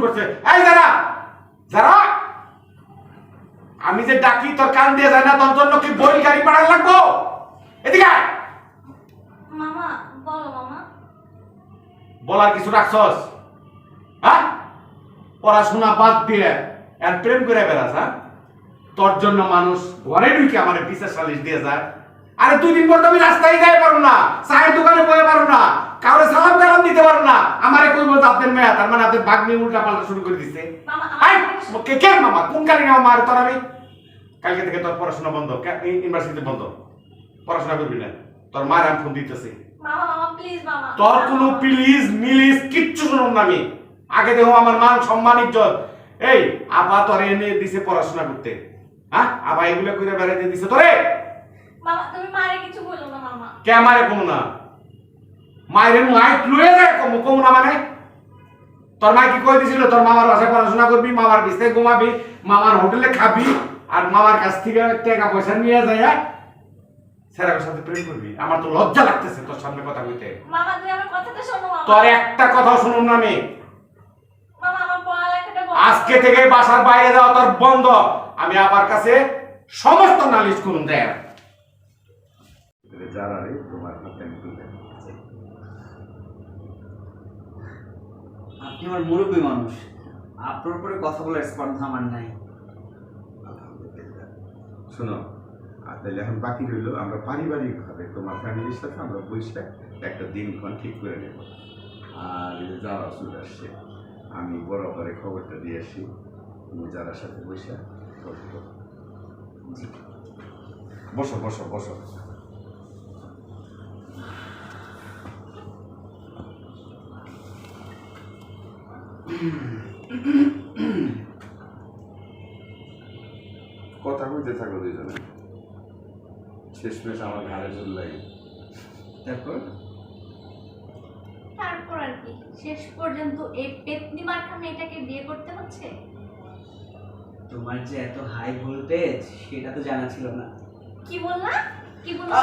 করছে। এই যারা যারা আমি যে ডাকি তোর কান দিয়ে যায় না, তোর জন্য কি বই গাড়ি পাঠান লাগবো? এদিকে আয়। মামা বলো মামা। বলার কিছু রাখছস? হ্যাঁ, পড়াশোনা বাদ দিয়ে আর প্রেম করে বেড়াস? হ্যাঁ, তোর জন্য মানুষ ঘরে ঢুকে আমার বিচার সালিশ দিয়ে যায়। আরে 2 দিন পর তো আমি রাস্তায় যাই পারো না, চায়ের দোকানে বয়ে পারো না, কাউরে সালাম কালাম দিতে পারো না। আমারে কই বলতো আপনার মেয়ে, তার মানে আপনার ভাগ্নি উল্টা পাল্টা শুরু করে দিচ্ছে। মামা কে কে মামা? কোন কালি মামা? আর তোর আমি কালকে থেকে তোর পড়াশোনা বন্ধ, ইউনিভার্সিটি বন্ধ, পড়াশোনা করবি না। তোর মার আমি ফোন দিতেছি। মামা মামা প্লিজ মামা। তোর কোনো প্লিজ মিলিজ কিচ্ছু শুনুন না আমি। আগে দেখো আমার মান সম্মান ইজ্জত। এই আপা তোরে এনে দিছে পড়াশোনা করতে, হ্যাঁ? আপা এগুলো কইরা বেড়াইতে দিছে তোরে? মামা তুমি মারে কিছু বলো না মামা। কে মারে কমু না? মায়ের মাইক লুয়ে যায় কমু না মানে? তোর মা কি কই দিছিল তোর মামার বাসায় পড়াশোনা করবি, মামার বিছানায় ঘুমাবি, মামার হোটেলে খাবি, আর মামার কাছ থেকে টাকা পয়সা নিয়ে যায় স্যারের সাথে প্রেম করবি? আমার তো লজ্জা লাগতেছে তোর সামনে কথা কইতে। মামা তুমি আমার কথাটা শোনো মামা। তোর একটা কথাও শুনুম না আমি। মামা আমার পড়ালেখাটা বন্ধ। আজকে থেকে বাসার বাইরে যাওয়া তোর বন্ধ। আমি আমার কাছে সমস্ত নালিশ করুন দেয়। যারা রে তোমার হাতে আমি তুলে আপনি আমার মুরব্বী মানুষ, আপনার উপরে কথা বলার স্পর্ধা আমার নাই। শোনো, আর তাহলে এখন বাকি রইল আমরা পারিবারিক ভাবে তোমার ফ্যামিলির সাথে আমরা বসে একটা দিনক্ষণ ঠিক করে নেব। আর যারা চলে আসছে আমি বরাবরে খবরটা দিয়ে আসি, তুমি যারা সাথে বসে বসো বসো বসো। কথা কইতে থাকো দুজনে, শেষমেশ আমার ঘাড়ে জোর লাগে। তারপর তারপর আর কি শেষ পর্যন্ত এই পেতনি মার্কা মেয়েটাকে বিয়ে করতে হচ্ছে। তোমার যে এত হাই ভোল্টেজ সেটা তো জানা ছিল না। কি বললা? কি বললা?